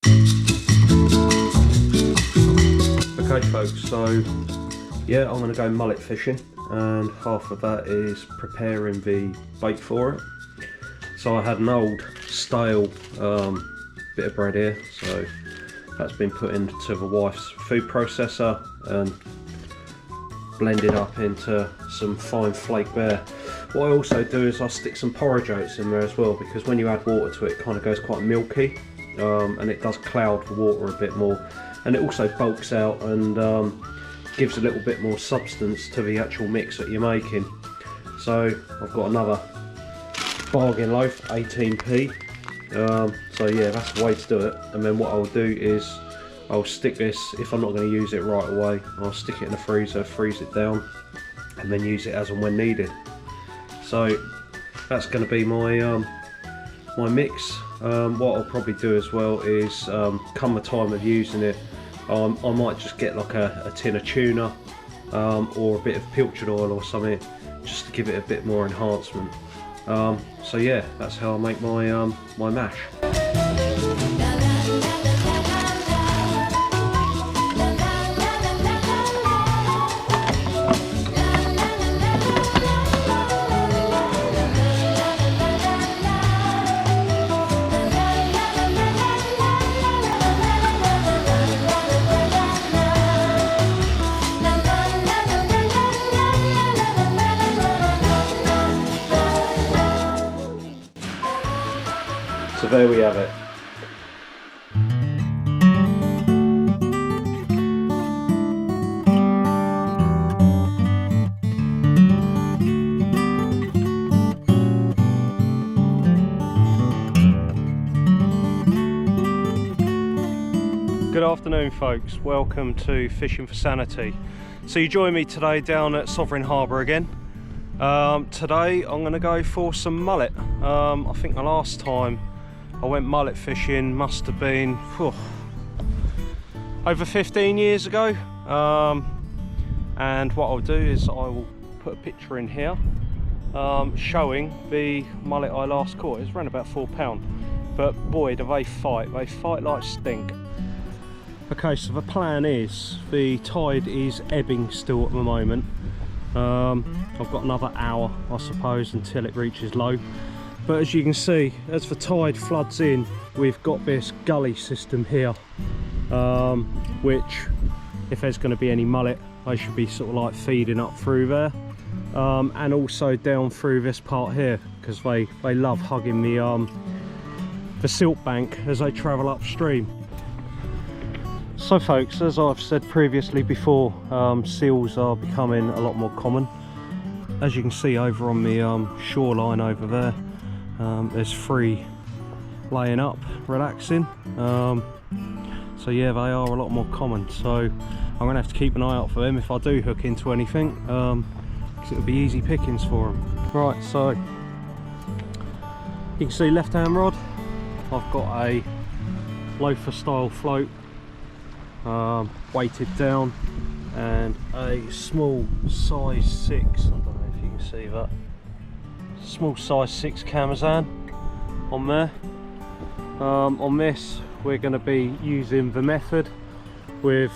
Okay folks, so yeah, I'm going to go mullet fishing, and half of that is preparing the bait for it. So I had an old stale bit of bread here, so that's been put into the wife's food processor and blended up into some fine flake there. What I also do is I stick some porridge oats in there as well, because when you add water to it, it kind of goes quite milky, and it does cloud the water a bit more, and it also bulks out and gives a little bit more substance to the actual mix that you're making. So I've got another bargain loaf, 18p. So yeah, that's the way to do it. And then what I'll do is I'll stick this, if I'm not going to use it right away, I'll stick it in the freezer, freeze it down, and then use it as and when needed. So that's going to be my my mix. What I'll probably do as well is come the time of using it, I might just get like a tin of tuna or a bit of pilchard oil or something, just to give it a bit more enhancement. So yeah, that's how I make my my mash. So there we have it. Good afternoon folks, welcome to Fishing for Sanity. So you join me today down at Sovereign Harbour again. Today I'm going to go for some mullet. I think the last time I went mullet fishing must have been over 15 years ago, and what I'll do is I will put a picture in here showing the mullet I last caught. It's around about £4, but boy do they fight like stink. Okay, so the plan is, the tide is ebbing still at the moment. I've got another hour I suppose until it reaches low. But as you can see, as the tide floods in, we've got this gully system here, which, if there's going to be any mullet, they should be sort of like feeding up through there, and also down through this part here, because they love hugging the silt bank as they travel upstream. So folks, as I've said previously before, seals are becoming a lot more common. As you can see over on the shoreline over there, there's 3 laying up, relaxing. So yeah, they are a lot more common, so I'm gonna have to keep an eye out for them if I do hook into anything, because it'll be easy pickings for them. Right, so you can see left hand rod, I've got a loafer style float, weighted down, and a small size 6, I don't know if you can see that, small size 6 Camazan on there. On this we're going to be using the method with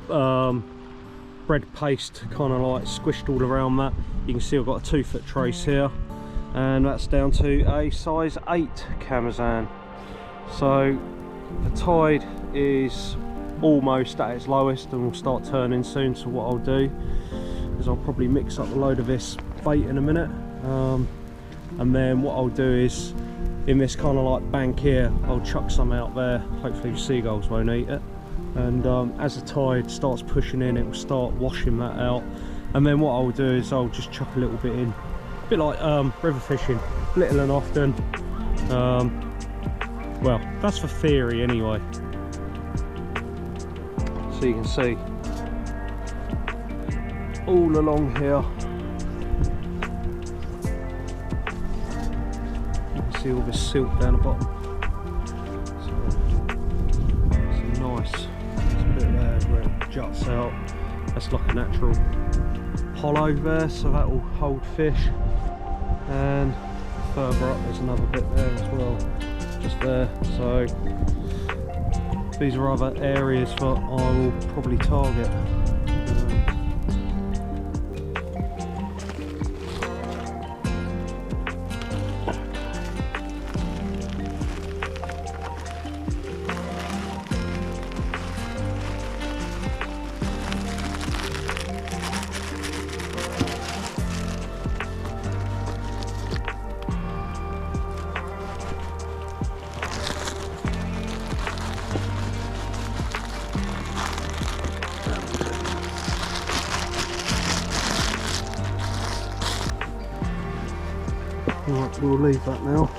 bread paste kind of like squished all around that. You can see I've got a 2-foot trace here, and that's down to a size 8 Camazan. So the tide is almost at its lowest and will start turning soon, so what I'll do is I'll probably mix up a load of this bait in a minute, and then what I'll do is, in this kind of like bank here, I'll chuck some out there. Hopefully the seagulls won't eat it, and as the tide starts pushing in, it will start washing that out, and then what I'll do is I'll just chuck a little bit in, a bit like river fishing, little and often. Well, that's the theory anyway. So you can see all along here, you can see all this silt down the bottom. So it's nice. There's a bit there where it juts out. That's like a natural hollow there, so that will hold fish. And further up there's another bit there as well, just there. So these are other areas that I will probably target. Right, we'll leave that now.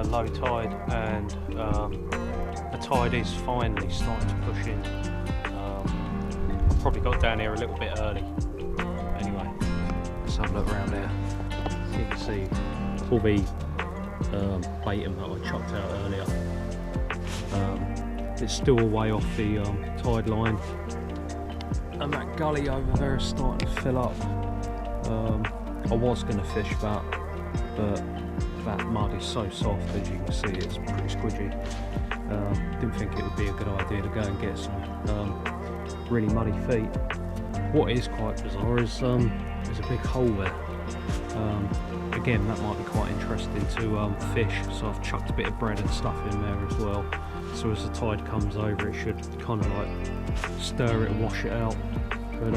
Low tide, and the tide is finally starting to push in. I probably got down here a little bit early. Anyway, let's have a look around here. So you can see all the baitum that I chucked out earlier. It's still a way off the tide line, and that gully over there is starting to fill up. I was going to fish that, but that mud is so soft, as you can see, it's pretty squidgy. Didn't think it would be a good idea to go and get some really muddy feet. What is quite bizarre is there's a big hole there. Again, that might be quite interesting to fish, so I've chucked a bit of bread and stuff in there as well. So as the tide comes over, it should kind of like stir it and wash it out. But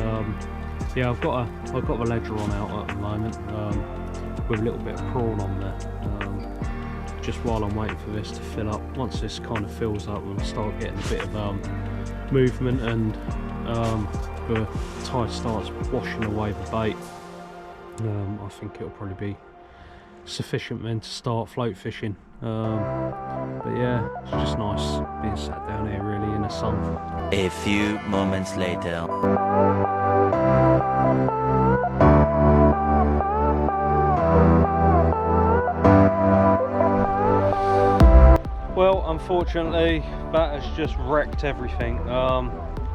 yeah, I've got the ledger on out at the moment. With a little bit of prawn on there, just while I'm waiting for this to fill up. Once this kind of fills up and start getting a bit of movement, and the tide starts washing away the bait, I think it'll probably be sufficient then to start float fishing. But yeah, it's just nice being sat down here really in the sun. A few moments later. Well, unfortunately, that has just wrecked everything.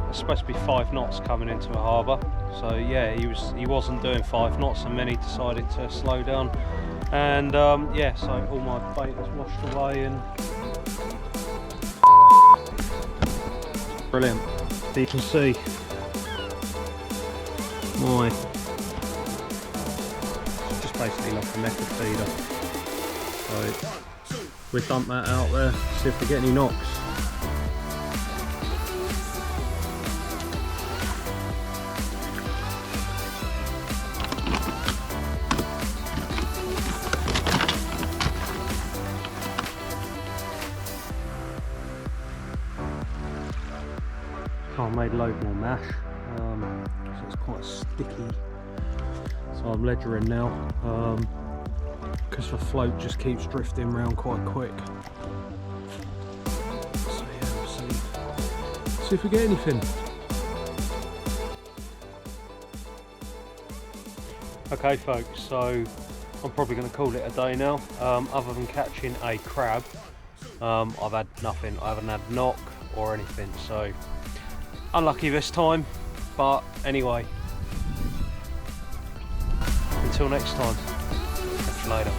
It's supposed to be 5 knots coming into the harbour, so yeah, he wasn't doing 5 knots, and then he decided to slow down, and yeah, so all my bait was washed away, and brilliant. So you can see my, just basically like a method feeder. So we dump that out there, see if we get any knocks. I made a load more mash, so it's quite sticky. So I'm ledgering now. Because the float just keeps drifting around quite quick. So yeah, we'll see if we get anything. Okay folks, so I'm probably going to call it a day now. Other than catching a crab, I've had nothing. I haven't had knock or anything, so unlucky this time. But anyway, until next time, catch you later.